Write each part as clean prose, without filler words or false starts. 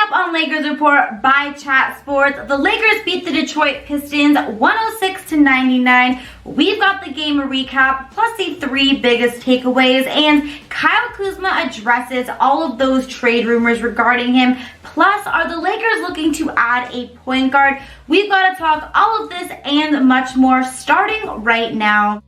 up on Lakers Report by Chat Sports, the Lakers beat the Detroit Pistons 106-99. We've got the game recap plus the 3 biggest takeaways, and Kyle Kuzma addresses all of those trade rumors regarding him. Plus, are the Lakers looking to add a point guard? We've got to talk all of this and much more starting right now.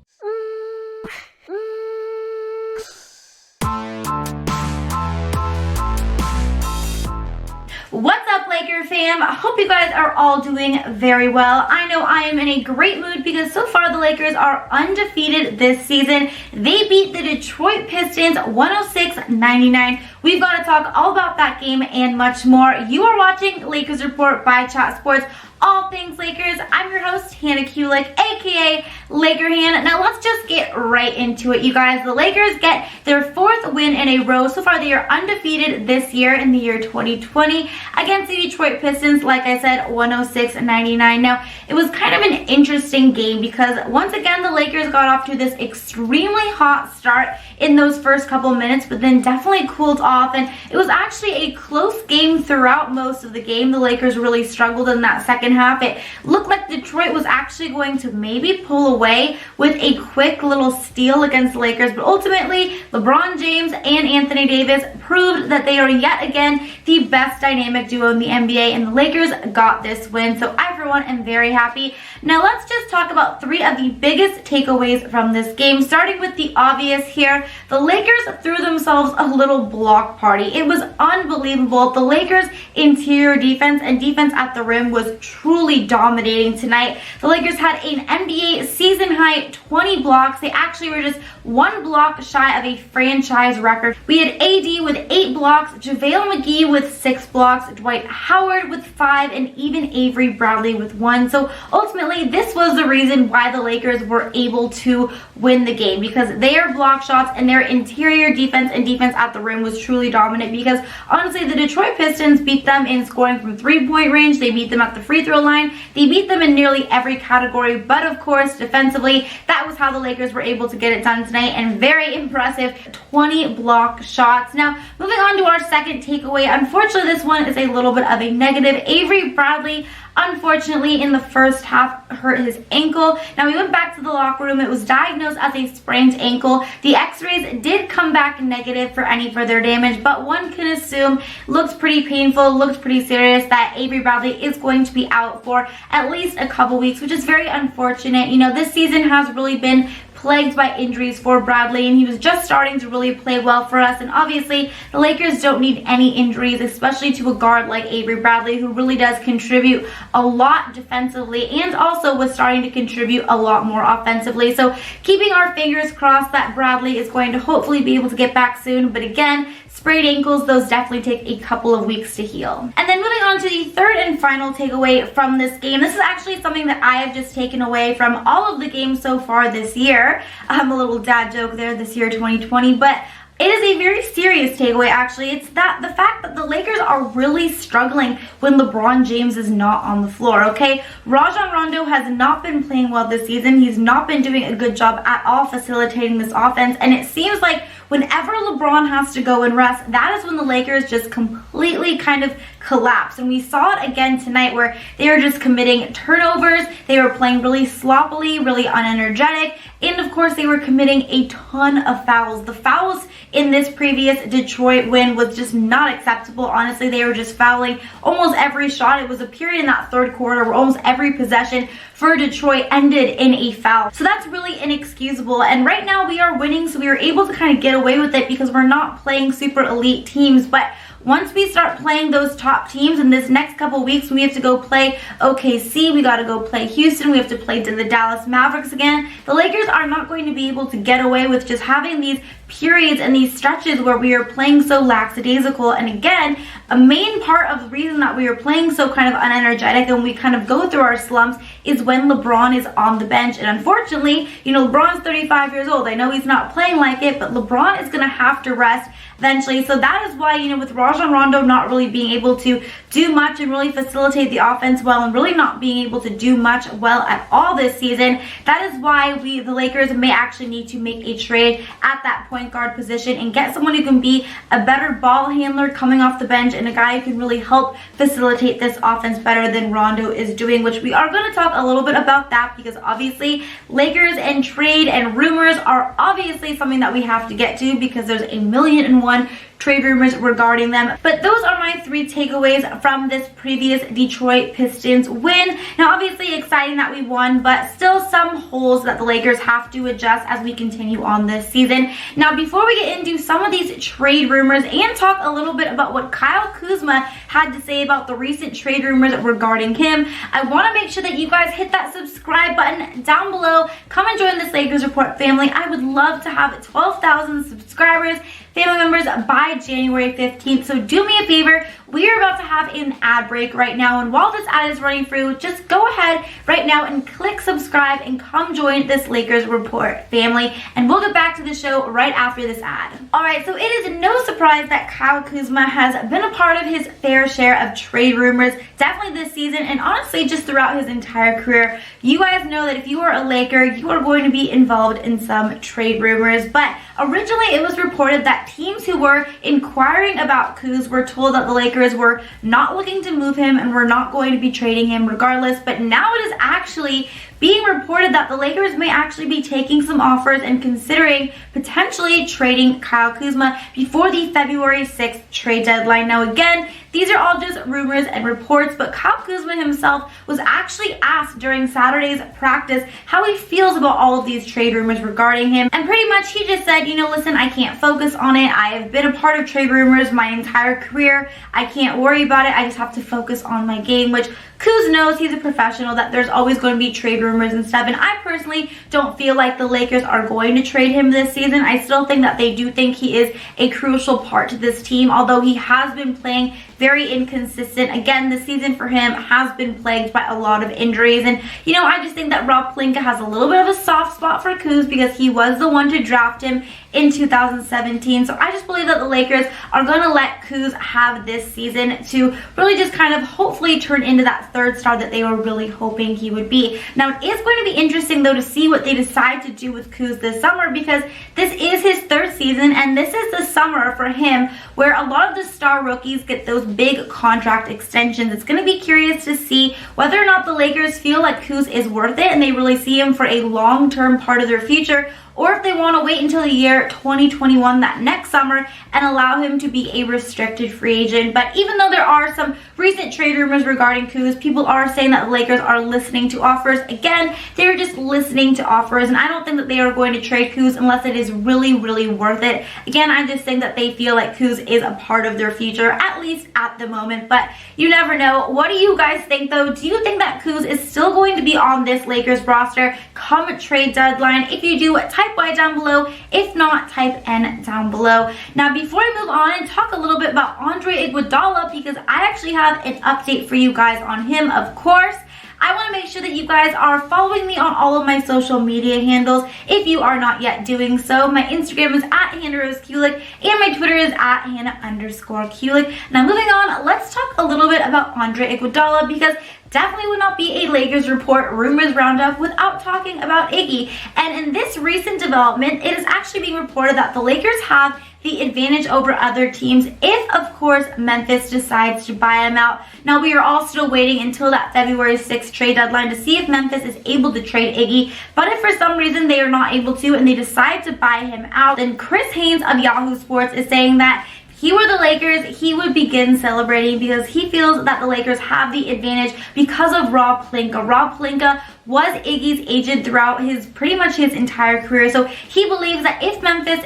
What's up, Laker fam? I hope you guys are all doing very well. I know I am in a great mood because so far the Lakers are undefeated this season. They beat the Detroit Pistons 106-99. We've got to talk all about that game and much more. You are watching Lakers Report by Chat Sports. All things Lakers. I'm your host, Hannah Kulik, aka Laker Han. Now let's just get right into it, you guys. The Lakers get their 4th win in a row. So far, they are undefeated this year in the year 2020 against the Detroit Pistons. Like I said, 106-99. Now, it was kind of an interesting game because once again, the Lakers got off to this extremely hot start in those first couple minutes, but then definitely cooled off. And it was actually a close game throughout most of the game. The Lakers really struggled in that second half. It looked like Detroit was actually going to maybe pull away with a quick little steal against the Lakers, but ultimately LeBron James and Anthony Davis proved that they are yet again the best dynamic duo in the NBA, and the Lakers got this win. So I, for one, am very happy. Now let's just talk about 3 of the biggest takeaways from this game, starting with the obvious here. The Lakers threw themselves a little block party. It was unbelievable. The Lakers' interior defense and defense at the rim was truly dominating tonight. The Lakers had an NBA season high 20 blocks. They actually were just 1 block shy of a franchise record. We had AD with 8 blocks, JaVale McGee with 6 blocks, Dwight Howard with 5, and even Avery Bradley with 1. So ultimately, this was the reason why the Lakers were able to win the game, because their block shots and their interior defense and defense at the rim was truly dominant. Because honestly, the Detroit Pistons beat them in scoring from 3-point range. They beat them at the free throw line. They beat them in nearly every category, but of course, defensively, that was how the Lakers were able to get it done tonight, and very impressive 20 block shots. Now, moving on to our second takeaway, unfortunately, this one is a little bit of a negative. Avery Bradley, unfortunately, in the first half, hurt his ankle. Now, we went back to the locker room. It was diagnosed as a sprained ankle. The x-rays did come back negative for any further damage, but one can assume looks pretty painful, looks pretty serious, that Avery Bradley is going to be out for at least a couple weeks, which is very unfortunate. You know, this season has really been plagued by injuries for Bradley, and he was just starting to really play well for us. And obviously, the Lakers don't need any injuries, especially to a guard like Avery Bradley, who really does contribute a lot defensively and also was starting to contribute a lot more offensively. So keeping our fingers crossed that Bradley is going to hopefully be able to get back soon. But again, sprained ankles, those definitely take a couple of weeks to heal. And then moving on to the third and final takeaway from this game. This is actually something that I have just taken away from all of the games so far this year. A little dad joke there, this year 2020, but it is a very serious takeaway, actually. It's that the fact that the Lakers are really struggling when LeBron James is not on the floor, okay? Rajon Rondo has not been playing well this season. He's not been doing a good job at all facilitating this offense, and it seems like whenever LeBron has to go and rest, that is when the Lakers just completely kind of collapse. And we saw it again tonight where they were just committing turnovers, they were playing really sloppily, really unenergetic, and of course they were committing a ton of fouls. The fouls in this previous Detroit win was just not acceptable. Honestly, they were just fouling almost every shot. It was a period in that third quarter where almost every possession for Detroit ended in a foul. So that's really inexcusable. And right now we are winning, so we were able to kind of get away with it because we're not playing super elite teams. But once we start playing those top teams in this next couple weeks, we have to go play OKC, we got to go play Houston, we have to play the Dallas Mavericks again. The Lakers are not going to be able to get away with just having these periods and these stretches where we are playing so lackadaisical. And again, a main part of the reason that we are playing so kind of unenergetic and we kind of go through our slumps is when LeBron is on the bench. And unfortunately, you know, LeBron's 35 years old. I know he's not playing like it, but LeBron is going to have to rest eventually. So that is why, you know, with Rajon Rondo not really being able to do much and really facilitate the offense well, and really not being able to do much well at all this season, that is why the Lakers may actually need to make a trade at that point guard position and get someone who can be a better ball handler coming off the bench and a guy who can really help facilitate this offense better than Rondo is doing, which we are going to talk a little bit about that, because obviously Lakers and trade and rumors are obviously something that we have to get to, because there's a million and one trade rumors regarding them. But those are my 3 takeaways from this previous Detroit Pistons win. Now obviously exciting that we won, but still some holes that the Lakers have to adjust as we continue on this season. Now before we get into some of these trade rumors and talk a little bit about what Kyle Kuzma had to say about the recent trade rumors regarding him, I want to make sure that you guys hit that subscribe button down below. Come and join this Lakers Report family. I would love to have 12,000 subscribers, family members, by January 15th. So do me a favor, we are about to have an ad break right now, and while this ad is running through, just go ahead right now and click subscribe and come join this Lakers Report family, and we'll get back to the show right after this ad. Alright, so it is no surprise that Kyle Kuzma has been a part of his fair share of trade rumors, definitely this season, and honestly just throughout his entire career. You guys know that if you are a Laker, you are going to be involved in some trade rumors, but originally it was reported that teams who were inquiring about Kuz were told that the Lakers were not looking to move him and were not going to be trading him regardless, but now it is actually being reported that the Lakers may actually be taking some offers and considering potentially trading Kyle Kuzma before the February 6th trade deadline. Now again, these are all just rumors and reports, but Kyle Kuzma himself was actually asked during Saturday's practice how he feels about all of these trade rumors regarding him, and pretty much he just said, you know, listen, I can't focus on it. I have been a part of trade rumors my entire career. I can't worry about it. I just have to focus on my game, which Kuz knows, he's a professional, that there's always going to be trade rumors and stuff, and I personally don't feel like the Lakers are going to trade him this season. I still think that they do think he is a crucial part to this team, although he has been playing very inconsistent. Again, the season for him has been plagued by a lot of injuries, and you know, I just think that Rob Pelinka has a little bit of a soft spot for Kuz because he was the one to draft him in 2017. So I just believe that the Lakers are going to let Kuz have this season to really just kind of hopefully turn into that third star that they were really hoping he would be. Now it is going to be interesting though to see what they decide to do with Kuz this summer, because this is his 3rd season and this is the summer for him where a lot of the star rookies get those big contract extensions. It's going to be curious to see whether or not the Lakers feel like Kuz is worth it and they really see him for a long-term part of their future, or if they want to wait until the year 2021, that next summer, and allow him to be a restricted free agent. But even though there are some recent trade rumors regarding Kuz, people are saying that the Lakers are listening to offers. Again, they're just listening to offers, and I don't think that they are going to trade Kuz unless it is really, really worth it. Again, I just think that they feel like Kuz is a part of their future, at least at the moment, but you never know. What do you guys think though? Do you think that Kuz is still going to be on this Lakers roster come trade deadline? If you do, type Y down below. If not, type N down below. Now before I move on and talk a little bit about Andre Iguodala, because I actually have an update for you guys on him, of course, I want to make sure that you guys are following me on all of my social media handles if you are not yet doing so. My Instagram is at Hannah Kulik and my Twitter is at Hannah_Kulik. Now moving on, let's talk a little bit about Andre Iguodala, because definitely would not be a Lakers Report rumors roundup without talking about Iggy. And in this recent development, it is actually being reported that the Lakers have the advantage over other teams if, of course, Memphis decides to buy him out. Now, we are all still waiting until that February 6th trade deadline to see if Memphis is able to trade Iggy. But if for some reason they are not able to and they decide to buy him out, then Chris Haynes of Yahoo Sports is saying that if he were the Lakers, he would begin celebrating because he feels that the Lakers have the advantage because of Rob Pelinka. Rob Pelinka was Iggy's agent throughout pretty much his entire career. So he believes that if Memphis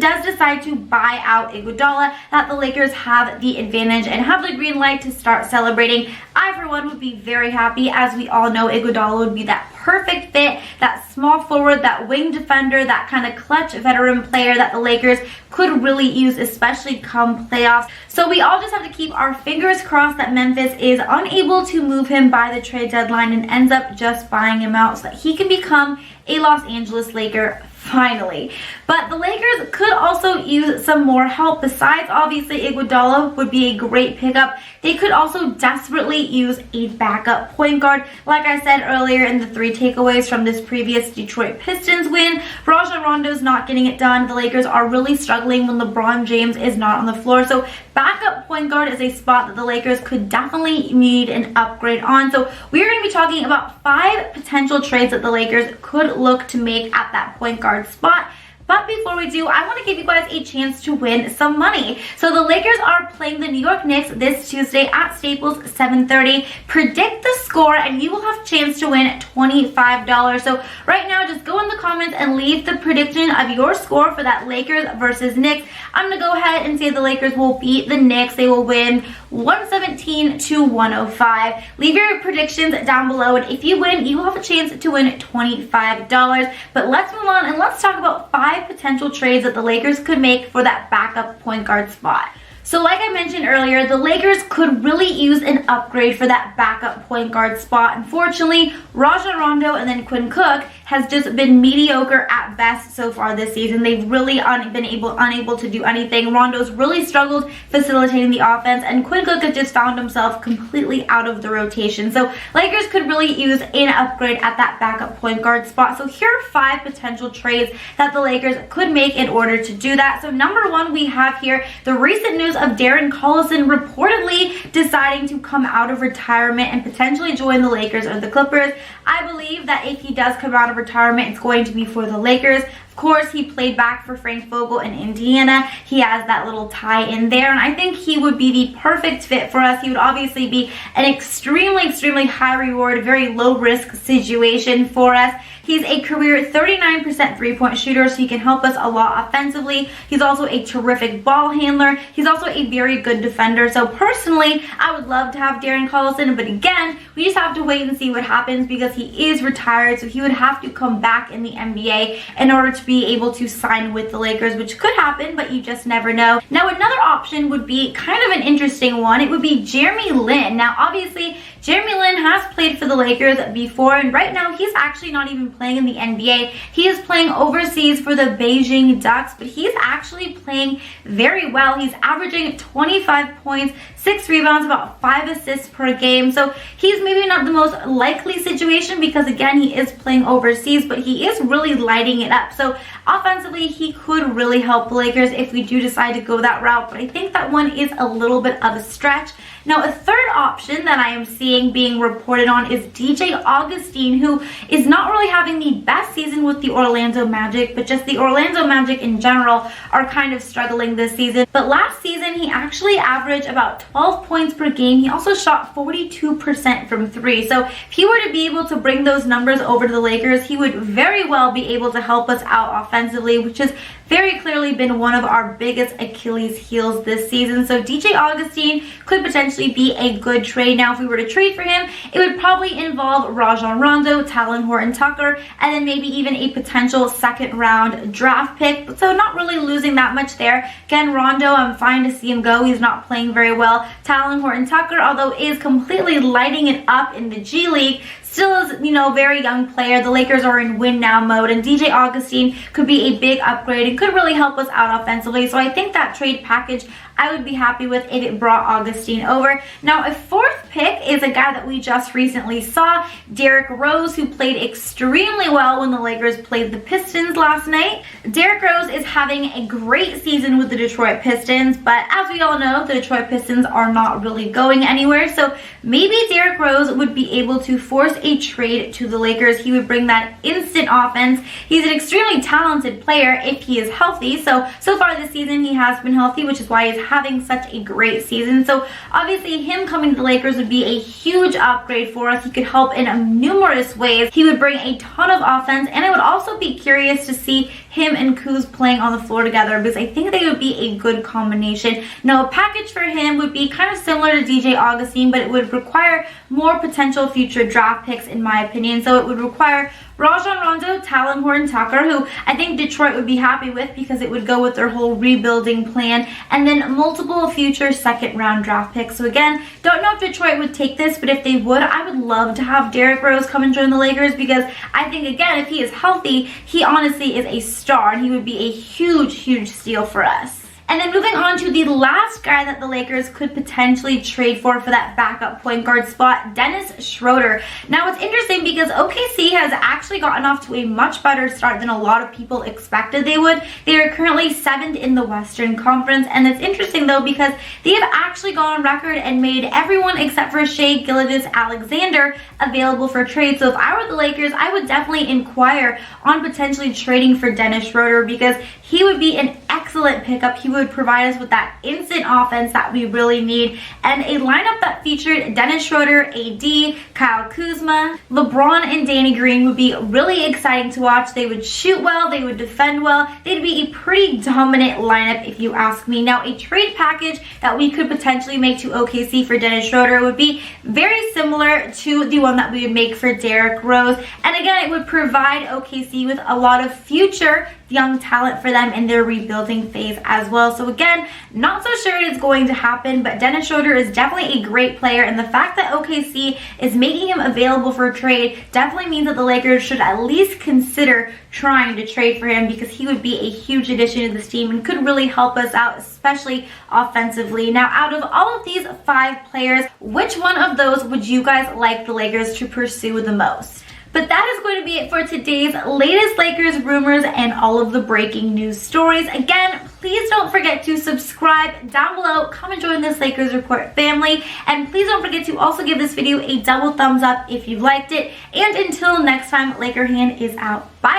does decide to buy out Iguodala, that the Lakers have the advantage and have the green light to start celebrating. I, for one, would be very happy. As we all know, Iguodala would be that perfect fit, that small forward, that wing defender, that kind of clutch veteran player that the Lakers could really use, especially come playoffs. So we all just have to keep our fingers crossed that Memphis is unable to move him by the trade deadline and ends up just buying him out so that he can become a Los Angeles Laker finally. But the Lakers could also use some more help. Besides, obviously, Iguodala would be a great pickup. They could also desperately use a backup point guard. Like I said earlier in the 3 takeaways from this previous Detroit Pistons win, Rajon Rondo's not getting it done. The Lakers are really struggling when LeBron James is not on the floor. So backup point guard is a spot that the Lakers could definitely need an upgrade on. So we're going to be talking about 5 potential trades that the Lakers could look to make at that point guard spot. But before we do, I want to give you guys a chance to win some money. So the Lakers are playing the New York Knicks this Tuesday at Staples, 7:30. Predict the score and you will have a chance to win $25. So right now, just go in the comments and leave the prediction of your score for that Lakers versus Knicks. I'm going to go ahead and say the Lakers will beat the Knicks. They will win 117-105. Leave your predictions down below, and if you win, you will have a chance to win $25. But let's move on and let's talk about 5 potential trades that the Lakers could make for that backup point guard spot. So like I mentioned earlier, the Lakers could really use an upgrade for that backup point guard spot. Unfortunately, Rajon Rondo and then Quinn Cook has just been mediocre at best so far this season. They've really been unable to do anything. Rondo's really struggled facilitating the offense, and Quinn Cook has just found himself completely out of the rotation. So Lakers could really use an upgrade at that backup point guard spot. So here are 5 potential trades that the Lakers could make in order to do that. So number 1, we have here the recent news of Darren Collison reportedly deciding to come out of retirement and potentially join the Lakers or the Clippers. I believe that if he does come out of retirement, it's going to be for the Lakers. Of course, he played back for Frank Vogel in Indiana. He has that little tie in there, and I think he would be the perfect fit for us. He would obviously be an extremely high reward, very low risk situation for us. He's a career 39% three-point shooter, so he can help us a lot offensively. He's also a terrific ball handler. He's also a very good defender. So personally, I would love to have Darren Collison, but again, we just have to wait and see what happens because he is retired, so he would have to come back in the NBA in order to be able to sign with the Lakers, which could happen, but you just never know. Now, another option would be kind of an interesting one. It would be Jeremy Lin. Now, obviously, Jeremy Lin has played for the Lakers before, and right now he's actually not even playing in the NBA. He is playing overseas for the Beijing Ducks, but he's actually playing very well. He's averaging 25 points, 6 rebounds, about 5 assists per game. So he's maybe not the most likely situation because, again, he is playing overseas, but he is really lighting it up. So offensively, he could really help the Lakers if we do decide to go that route, but I think that one is a little bit of a stretch. Now, a third option that I am seeing being reported on is DJ Augustin, who is not really having the best season with the Orlando Magic, but just the Orlando Magic in general are kind of struggling this season. But last season, he actually averaged about 12 points per game. He also shot 42% from 3. So if he were to be able to bring those numbers over to the Lakers, he would very well be able to help us out offensively, which has very clearly been one of our biggest Achilles heels this season. So DJ Augustin could potentially be a good trade. Now, if we were to trade for him, it would probably involve Rajon Rondo, Talen Horton-Tucker, and then maybe even a potential second-round draft pick. So not really losing that much there. Again, Rondo, I'm fine to see him go. He's not playing very well. Talen Horton-Tucker, although is completely lighting it up in the G League, still is, very young player. The Lakers are in win now mode, and DJ Augustin could be a big upgrade and could really help us out offensively. So I think that trade package I would be happy with if it brought Augustin over. Now, a fourth pick is a guy that we just recently saw, Derrick Rose, who played extremely well when the Lakers played the Pistons last night. Derrick Rose is having a great season with the Detroit Pistons, but as we all know, the Detroit Pistons are not really going anywhere. So maybe Derrick Rose would be able to force a trade to the Lakers. He would bring that instant offense. He's an extremely talented player if he is healthy. So far this season, he has been healthy, which is why he's having such a great season. So obviously him coming to the Lakers would be a huge upgrade for us. He could help in numerous ways. He would bring a ton of offense, and I would also be curious to see him and Kuz playing on the floor together because I think they would be a good combination. Now, a package for him would be kind of similar to DJ Augustin, but it would require more potential future draft picks in my opinion. So it would require Rajon Rondo, Talon Horton-Tucker, who I think Detroit would be happy with because it would go with their whole rebuilding plan, and then multiple future second-round draft picks. So again, don't know if Detroit would take this, but if they would, I would love to have Derrick Rose come and join the Lakers because I think, again, if he is healthy, he honestly is a star, and he would be a huge, huge steal for us. And then moving on to the last guy that the Lakers could potentially trade for that backup point guard spot, Dennis Schroeder. Now, it's interesting because OKC has actually gotten off to a much better start than a lot of people expected they would. They are currently 7th in the Western Conference, and it's interesting, though, because they have actually gone on record and made everyone except for Shai Gilgeous-Alexander available for trade. So if I were the Lakers, I would definitely inquire on potentially trading for Dennis Schroeder because he would be an excellent pickup. He would provide us with that instant offense that we really need, and a lineup that featured Dennis Schroeder, AD, Kyle Kuzma, LeBron, and Danny Green would be really exciting to watch. They would shoot well, they would defend well, they'd be a pretty dominant lineup if you ask me. Now, a trade package that we could potentially make to OKC for Dennis Schroeder would be very similar to the one that we would make for Derrick Rose, and again, it would provide OKC with a lot of future young talent for them in their rebuilding phase as well. So again, not so sure it's going to happen, but Dennis Schroeder is definitely a great player, and the fact that OKC is making him available for trade definitely means that the Lakers should at least consider trying to trade for him because he would be a huge addition to this team and could really help us out, especially offensively. Now, out of all of these 5 players, which one of those would you guys like the Lakers to pursue the most? But that is going to be it for today's latest Lakers rumors and all of the breaking news stories. Again, please don't forget to subscribe down below, come and join this Lakers Report family, and please don't forget to also give this video a double thumbs up if you liked it. And until next time, Laker Hand is out. Bye!